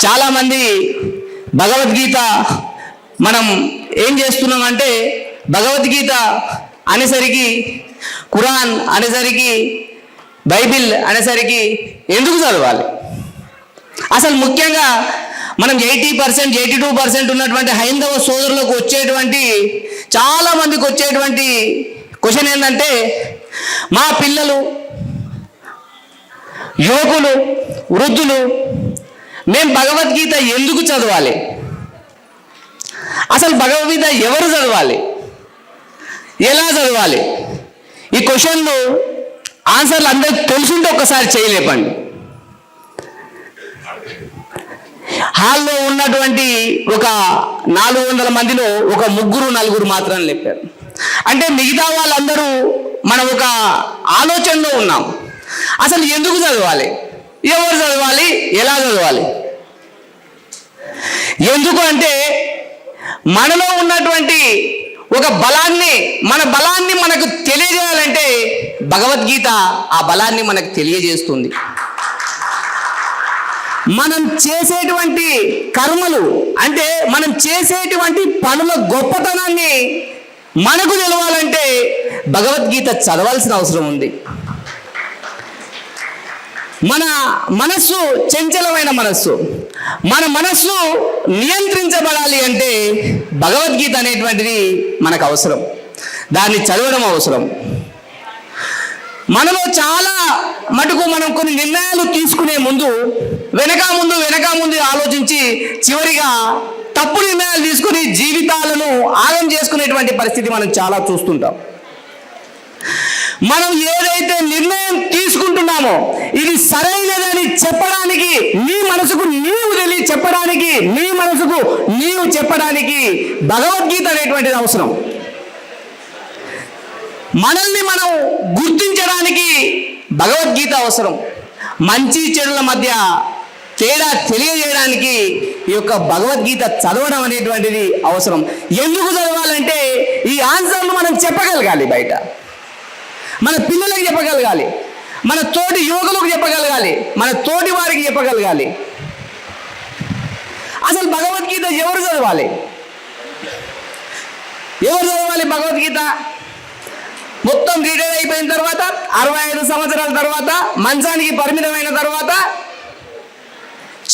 చాలామంది భగవద్గీత మనం ఏం చేస్తున్నామంటే భగవద్గీత అనేసరికి ఖురాన్ అనేసరికి బైబిల్ అనేసరికి ఎందుకు చదవాలి? అసలు ముఖ్యంగా మనం 80% 82% ఉన్నటువంటి హైందవ సోదరులకు వచ్చేటువంటి చాలామందికి వచ్చేటువంటి క్వశ్చన్ ఏంటంటే, మా పిల్లలు, యువకులు, వృద్ధులు మేము భగవద్గీత ఎందుకు చదవాలి? అసలు భగవద్గీత ఎవరు చదవాలి? ఎలా చదవాలి? ఈ క్వశ్చన్లు ఆన్సర్లు అందరికి తెలుసుంటే ఒక్కసారి చేయలేపండి. హాల్లో ఉన్నటువంటి ఒక 400 మందిలో ఒక 3-4 మాత్రం లేపారు. అంటే మిగతా వాళ్ళందరూ మనం ఒక ఆలోచనలో ఉన్నాం. అసలు ఎందుకు చదవాలి? ఎవరు చదవాలి? ఎలా చదవాలి? ఎందుకు అంటే మనలో ఉన్నటువంటి ఒక బలాన్ని, మన బలాన్ని మనకు తెలియజేయాలంటే భగవద్గీత ఆ బలాన్ని మనకు తెలియజేస్తుంది. మనం చేసేటువంటి కర్మలు అంటే మనం చేసేటువంటి పనుల గొప్పతనాన్ని మనకు తెలవాలంటే భగవద్గీత చదవాల్సిన అవసరం ఉంది. మన మనస్సు చంచలమైన మనస్సు, మన మనస్సు నియంత్రించబడాలి అంటే భగవద్గీత అనేటువంటిది మనకు అవసరం. దాన్ని చదవడం అవసరం. మనలో చాలా మటుకు మనం కొన్ని నిర్ణయాలు తీసుకునే ముందు వెనక ముందు ఆలోచించి చివరిగా తప్పు నిర్ణయాలు తీసుకుని జీవితాలను ఆగం చేసుకునేటువంటి పరిస్థితి మనం చాలా చూస్తుంటాం. మనం ఏదైతే నిర్ణయం తీసుకుంటున్నామో ఇది సరైనదని చెప్పడానికి, నీ మనసుకు నీవు చెప్పడానికి, నీ మనసుకు నీవు చెప్పడానికి భగవద్గీత అనేటువంటిది అవసరం. మనల్ని మనం గుర్తించడానికి భగవద్గీత అవసరం. మంచి చెడుల మధ్య తేడా తెలియజేయడానికి ఈ యొక్క భగవద్గీత చదవడం అనేటువంటిది అవసరం. ఎందుకు చదవాలంటే ఈ ఆన్సర్లు మనం చెప్పగలగాలి, బయట మన పిల్లలకు చెప్పగలగాలి, మన తోటి యువకులకు చెప్పగలగాలి, మన తోటి వారికి చెప్పగలగాలి. అసలు భగవద్గీత ఎవరు చదవాలి? భగవద్గీత మొత్తం రిటైర్ అయిపోయిన తర్వాత 65 సంవత్సరాల తర్వాత మంచానికి పరిమితమైన తర్వాత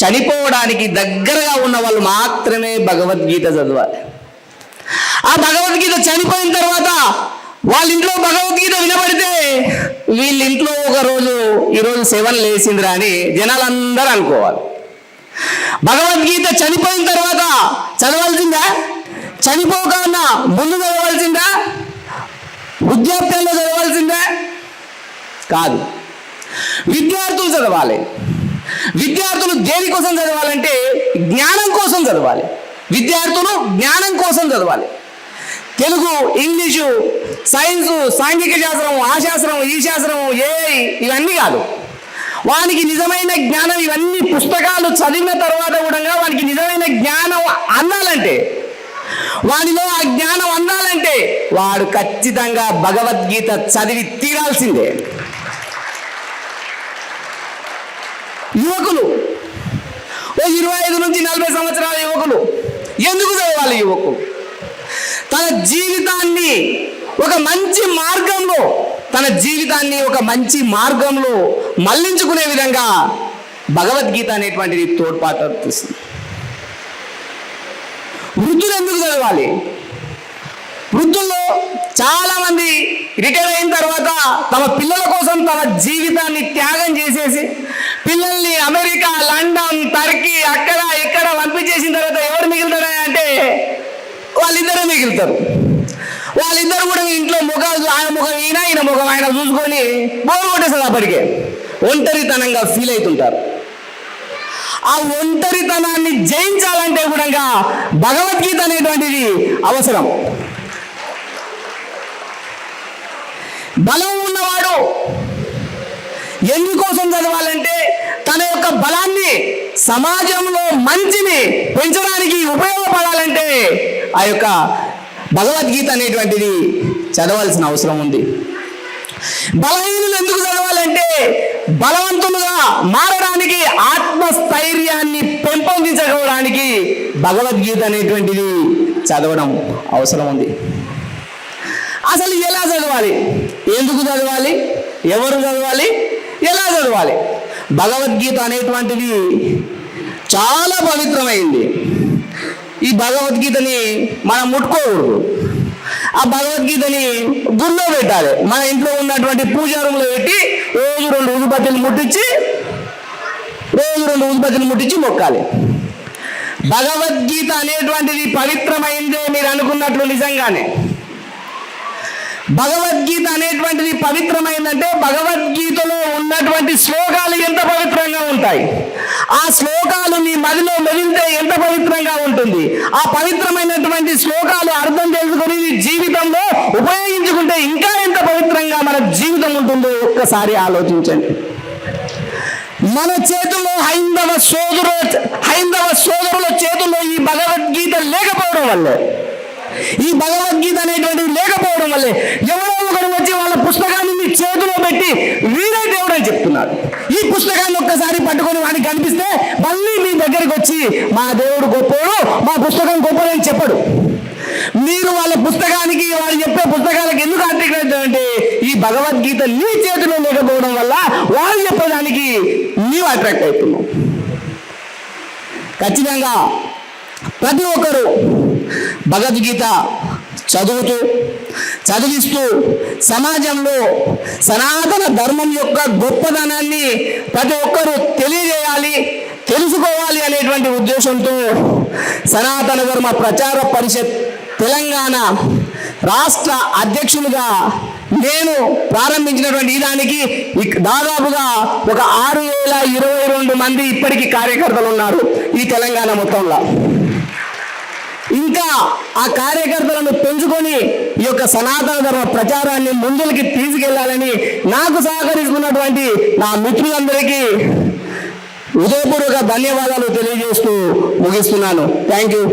చనిపోవడానికి దగ్గరగా ఉన్న వాళ్ళు మాత్రమే భగవద్గీత చదవాలి. ఆ భగవద్గీత చనిపోయిన తర్వాత వాళ్ళ ఇంట్లో భగవద్గీత వినబడితే వీళ్ళ ఇంట్లో ఈరోజు 7 లేసిందిరా అని జనాలందరూ అనుకోవాలి. భగవద్గీత చనిపోయిన తర్వాత చదవాల్సిందా? చనిపోకన్నా ముందు చదవాల్సిందా? వృద్ధాప్యంలో చదవాల్సిందే? కాదు, విద్యార్థులు చదవాలి. విద్యార్థులు దేనికోసం చదవాలంటే జ్ఞానం కోసం చదవాలి. విద్యార్థులు జ్ఞానం కోసం చదవాలి. తెలుగు, ఇంగ్లీషు, సైన్సు, సాంఘిక శాస్త్రం, ఆ శాస్త్రం, ఈ శాస్త్రం, ఏఐ ఇవన్నీ కాదు. వానికి నిజమైన జ్ఞానం, ఇవన్నీ పుస్తకాలు చదివిన తర్వాత కూడా వానికి నిజమైన జ్ఞానం అందాలంటే, వానిలో ఆ జ్ఞానం అందాలంటే వాడు ఖచ్చితంగా భగవద్గీత చదివి తీరాల్సిందే. యువకులు, 25 నుంచి 40 సంవత్సరాల యువకులు ఎందుకు చదవాలి? యువకులు తన జీవితాన్ని ఒక మంచి మార్గంలో మళ్లించుకునే విధంగా భగవద్గీత అనేటువంటిది తోడ్పాటుస్తుంది. వృద్ధులు ఎందుకు చదవాలి? వృద్ధుల్లో చాలా మంది రిటైర్ అయిన తర్వాత తమ పిల్లల కోసం తమ జీవితాన్ని త్యాగం చేసేసి పిల్లల్ని అమెరికా, లండన్, టర్కీ అక్కడ ఇక్కడ పంపించేసిన తర్వాత ఎవరు మిగులుతారా అంటే వాళ్ళిద్దరే మిగులుతారు. వాళ్ళిద్దరు కూడా ఇంట్లో ముఖాలు, ఆయన ముఖం ఈయన ముఖం ఆయన చూసుకొని బోరు కొట్టేస్తారు. అప్పటికే ఒంటరితనంగా ఫీల్ అవుతుంటారు. ఆ ఒంటరితనాన్ని జయించాలంటే కూడా భగవద్గీత అనేటువంటిది అవసరం. బలం ఉన్నవాడు ఎందుకోసం చదవాలంటే తన యొక్క బలాన్ని సమాజంలో మంచిని పెంచడానికి ఉపయోగపడాలంటే ఆ యొక్క భగవద్గీత అనేటువంటిది చదవాల్సిన అవసరం ఉంది. బలహీనులు ఎందుకు చదవాలంటే బలవంతులుగా మారడానికి, ఆత్మస్థైర్యాన్ని పెంపొందించుకోవడానికి భగవద్గీత అనేటువంటిది చదవడం అవసరం ఉంది. అసలు ఎలా చదవాలి, ఎందుకు చదవాలి, ఎవరు చదవాలి, ఎలా చదవాలి? భగవద్గీత అనేటువంటిది చాలా పవిత్రమైంది. ఈ భగవద్గీతని మనం ముట్టుకోకూడదు. ఆ భగవద్గీతని గుళ్ళో పెట్టాలి. మన ఇంట్లో ఉన్నటువంటి పూజా రూమ్లో పెట్టి రోజు 2 ఊదుబత్తీలు ముట్టించి మొక్కాలి. భగవద్గీత అనేటువంటిది పవిత్రమైందే మీరు అనుకున్నట్లు. నిజంగానే భగవద్గీత అనేటువంటిది పవిత్రమైందంటే భగవద్గీతలో ఉన్నటువంటి శ్లోకాలు ఎంత పవిత్రంగా ఉంటాయి, ఆ శ్లోకాలు నీ మదిలో మెదిలితే ఎంత పవిత్రంగా ఉంటుంది. ఆ పవిత్రమైనటువంటి శ్లోకాలు అర్థం చేసుకొని నీ జీవితంలో ఉపయోగించుకుంటే ఇంకా ఎంత పవిత్రంగా మన జీవితం ఉంటుందో ఒక్కసారి ఆలోచించండి. మన చేతుల్లో హైందవ సోదరుల చేతుల్లో ఈ భగవద్గీత లేకపోవడం వల్లే, ఈ భగవద్గీత అనేటువంటిది లేకపోవడం వల్లే ఎవరో ఒకరు వచ్చి వాళ్ళ పుస్తకాన్ని మీ చేతిలో పెట్టి వీరే దేవుడు అని చెప్తున్నారు. ఈ పుస్తకాన్ని ఒక్కసారి పట్టుకొని వాడికి కనిపిస్తే మళ్ళీ మీ దగ్గరికి వచ్చి మా దేవుడు గొప్పోడు, మా పుస్తకం గొప్పదని చెప్పడు. మీరు వాళ్ళ పుస్తకానికి, వాడు చెప్పే పుస్తకాలకు ఎందుకు అట్రాక్ట్ అవుతారంటే ఈ భగవద్గీత నీ చేతిలో లేకపోవడం వల్ల వాళ్ళు చెప్పడానికి నీవు అట్రాక్ట్ అవుతున్నావు. ఖచ్చితంగా ప్రతి ఒక్కరూ భగవద్గీత చదివిస్తూ సమాజంలో సనాతన ధర్మం యొక్క గొప్పదనాన్ని ప్రతి ఒక్కరూ తెలియజేయాలి, తెలుసుకోవాలి అనేటువంటి ఉద్దేశంతో సనాతన ధర్మ ప్రచార పరిషత్ తెలంగాణ రాష్ట్ర అధ్యక్షులుగా నేను ప్రారంభించినటువంటి ఈ దానికి దాదాపుగా ఒక 6022 మంది ఇప్పటికీ కార్యకర్తలు ఉన్నారు ఈ తెలంగాణ మొత్తంలో. ఇంకా ఆ కార్యకర్తలను పెంచుకొని ఈ యొక్క సనాతన ధర్మ ప్రచారాన్ని ముందుకి తీసుకెళ్లాలని నాకు సహకరిస్తున్నటువంటి నా మిత్రులందరికీ హృదయపూర్వక ధన్యవాదాలు తెలియజేస్తూ ముగిస్తున్నాను. Thank you.